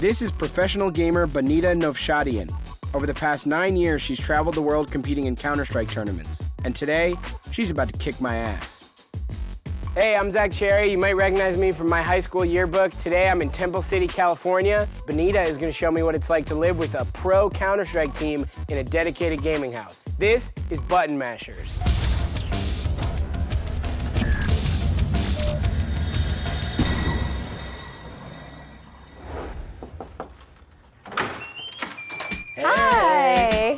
This is professional gamer Benita Novshadian. Over the past 9 years, she's traveled the world competing in CounterStrike tournaments. And today, she's about to kick my ass. Hey, I'm Zach Cherry. You might recognize me from my high school yearbook. Today, I'm in Temple City, California. Benita is going to show me what it's like to live with a pro CounterStrike team in a dedicated gaming house. This is Button Mashers. Hi!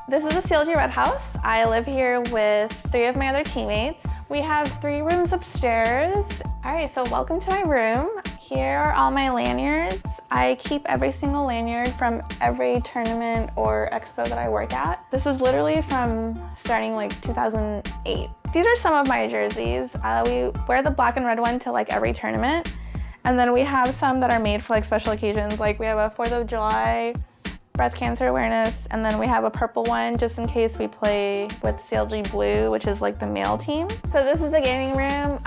This is the CLG Red House. I live here with 3 of my other teammates. We have 3 rooms upstairs. All right, so welcome to my room. Here are all my lanyards. I keep every single lanyard from every tournament or expo that I work at. This is literally from starting like 2008. These are some of my jerseys. We wear the black and red one to like every tournament. And then we have some that are made for like special occasions. Like we have a 4th of July, breast cancer awareness, and then we have a purple one just in case we play with CLG Blue, which is like the male team. So this is the gaming room.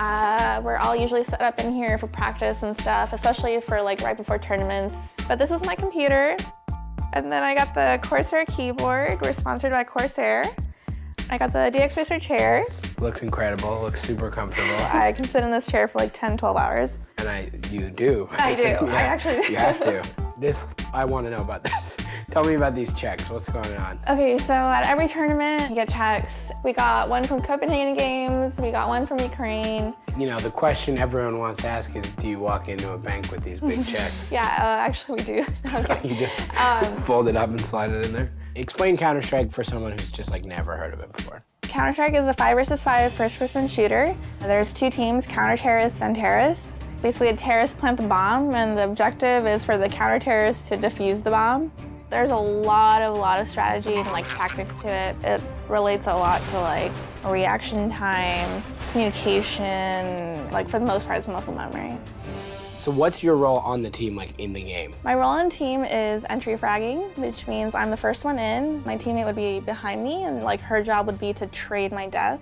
We're all usually set up in here for practice and stuff, especially for like right before tournaments. But this is my computer. And then I got the Corsair keyboard. We're sponsored by Corsair. I got the DX Racer chair. Looks incredible, looks super comfortable. I can sit in this chair for like 10, 12 hours. And you do. I do, Yeah, I actually do. You have to. I want to know about this. Tell me about these checks, what's going on? Okay, so at every tournament, you get checks. We got one from Copenhagen Games, we got one from Ukraine. You know, the question everyone wants to ask is, do you walk into a bank with these big checks? Yeah, actually we do. Okay. You just fold it up and slide it in there? Explain Counter-Strike for someone who's just like never heard of it before. Counter-Strike is a 5 versus 5 first-person shooter. There's 2 teams, counter-terrorists and terrorists. Basically, a terrorist plant the bomb, and the objective is for the counter-terrorists to defuse the bomb. There's a lot of strategy and like tactics to it. It relates a lot to like reaction time, communication, like for the most part, it's muscle memory. So what's your role on the team, like in the game? My role on the team is entry fragging, which means I'm the first one in. My teammate would be behind me, and like her job would be to trade my death.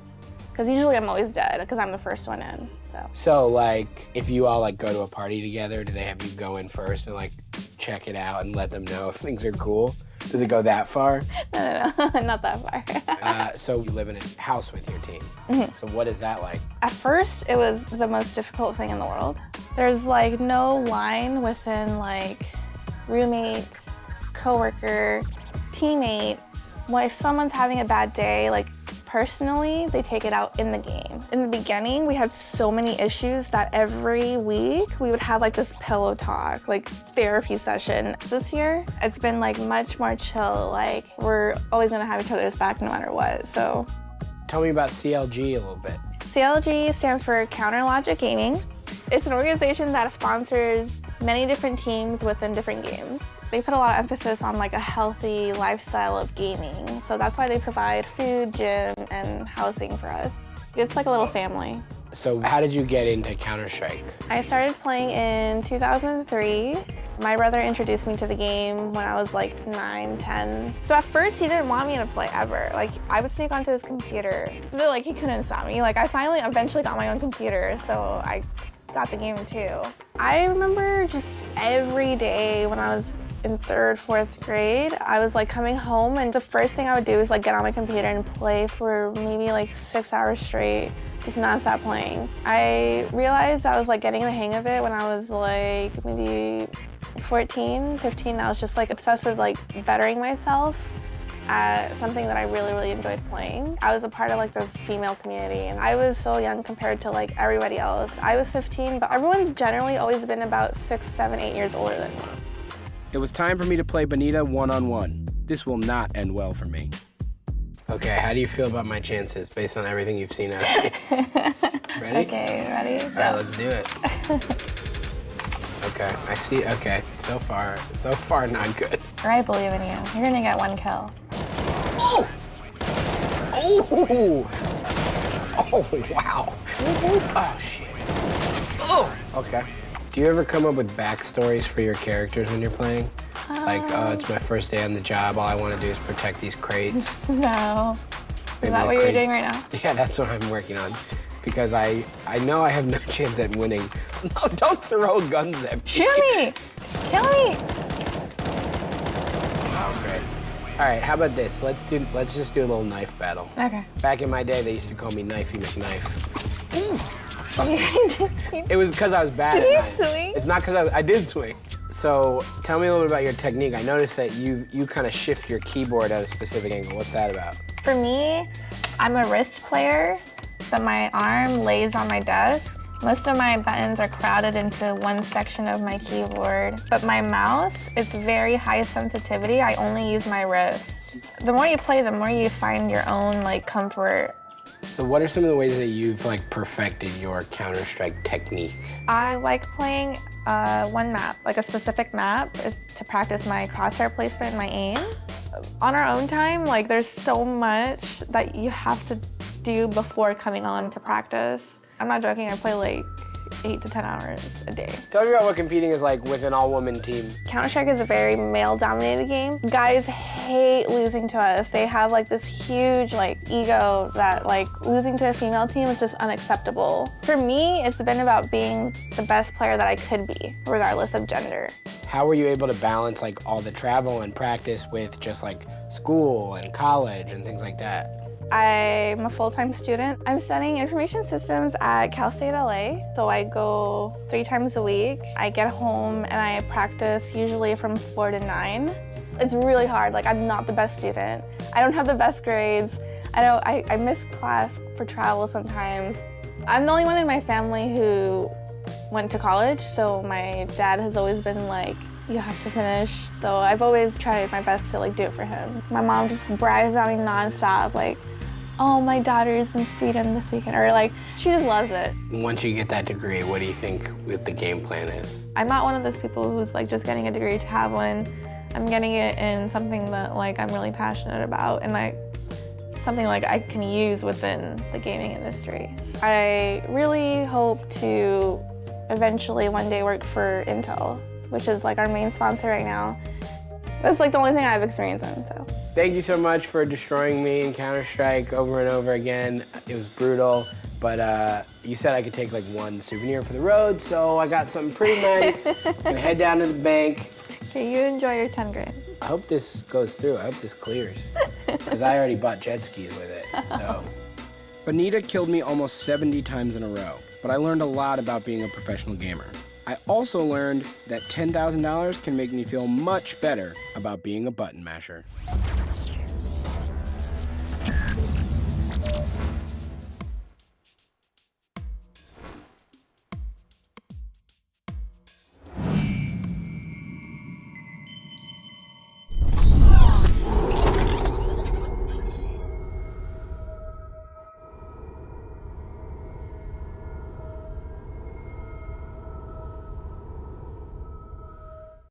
Because usually I'm always dead, because I'm the first one in, so. So like, if you all like go to a party together, do they have you go in first and like check it out and let them know if things are cool? Does it go that far? No, not that far. So you live in a house with your team. Mm-hmm. So what is that like? At first, it was the most difficult thing in the world. There's like no line within like roommate, coworker, teammate. Well, if someone's having a bad day, like personally, they take it out in the game. In the beginning, we had so many issues that every week we would have like this pillow talk, like therapy session. This year, it's been like much more chill. Like we're always gonna have each other's back no matter what, so. Tell me about CLG a little bit. CLG stands for Counter Logic Gaming. It's an organization that sponsors many different teams within different games. They put a lot of emphasis on like a healthy lifestyle of gaming. So that's why they provide food, gym, and housing for us. It's like a little family. So how did you get into Counter-Strike? I started playing in 2003. My brother introduced me to the game when I was like 9, 10. So at first he didn't want me to play ever. Like I would sneak onto his computer. But, like he couldn't stop me. Like I finally eventually got my own computer, so I got the game too. I remember just every day when I was in 3rd, 4th grade, I was like coming home and the first thing I would do is like get on my computer and play for maybe like 6 hours straight, just nonstop playing. I realized I was like getting the hang of it when I was like maybe 14, 15. I was just like obsessed with like bettering myself at something that I really enjoyed playing. I was a part of like this female community, and I was so young compared to like everybody else. I was 15, but everyone's generally always been about 6, 7, 8 years older than me. It was time for me to play Benita one-on-one. This will not end well for me. Okay, how do you feel about my chances based on everything you've seen out of me? Ready? Okay, ready? All right, let's do it. Okay, I see, okay. So far, not good. I believe in you. You're gonna get 1 kill. Oh! Oh! Oh, wow. Oh, shit. Oh! Okay. Do you ever come up with backstories for your characters when you're playing? Like, oh, it's my first day on the job, all I want to do is protect these crates. No. Is Maybe that the what you're crate- doing right now? Yeah, that's what I'm working on. because I know I have no chance at winning. No, don't throw guns at me. Shoot me! Kill me! Oh, great. All right, how about this? Let's just do a little knife battle. Okay. Back in my day, they used to call me Knifey McKnife. It was because I was bad at knives. Did you swing? It's not because I did swing. So tell me a little bit about your technique. I noticed that you kind of shift your keyboard at a specific angle. What's that about? For me, I'm a wrist player, but my arm lays on my desk. Most of my buttons are crowded into one section of my keyboard, but my mouse, it's very high sensitivity. I only use my wrist. The more you play, the more you find your own comfort. So what are some of the ways that you've perfected your CounterStrike technique? I like playing one map, a specific map, to practice my crosshair placement and my aim. On our own time, there's so much that you have to do before coming on to practice. I'm not joking, I play 8 to 10 hours a day. Tell me about what competing is like with an all-woman team. CounterStrike is a very male-dominated game. Guys hate losing to us. They have this huge ego that losing to a female team is just unacceptable. For me, it's been about being the best player that I could be, regardless of gender. How were you able to balance all the travel and practice with just school and college and things like that? I'm a full-time student. I'm studying information systems at Cal State LA. So I go 3 times a week. I get home and I practice usually from 4 to 9. It's really hard. I'm not the best student. I don't have the best grades. I miss class for travel sometimes. I'm the only one in my family who went to college, so my dad has always been you have to finish. So I've always tried my best to do it for him. My mom just brags about me nonstop, oh, my daughter's in Sweden this weekend, or she just loves it. Once you get that degree, what do you think the game plan is? I'm not one of those people who's just getting a degree to have one. I'm getting it in something that I'm really passionate about, and something I can use within the gaming industry. I really hope to eventually one day work for Intel, which is our main sponsor right now. That's the only thing I have experience in, so. Thank you so much for destroying me in CounterStrike over and over again. It was brutal, but you said I could take one souvenir for the road, so I got something pretty nice. I'm gonna head down to the bank. Okay, you enjoy your 10 grand. I hope this goes through. I hope this clears, because I already bought jet skis with it, so. Benita killed me almost 70 times in a row, but I learned a lot about being a professional gamer. I also learned that $10,000 can make me feel much better about being a button masher.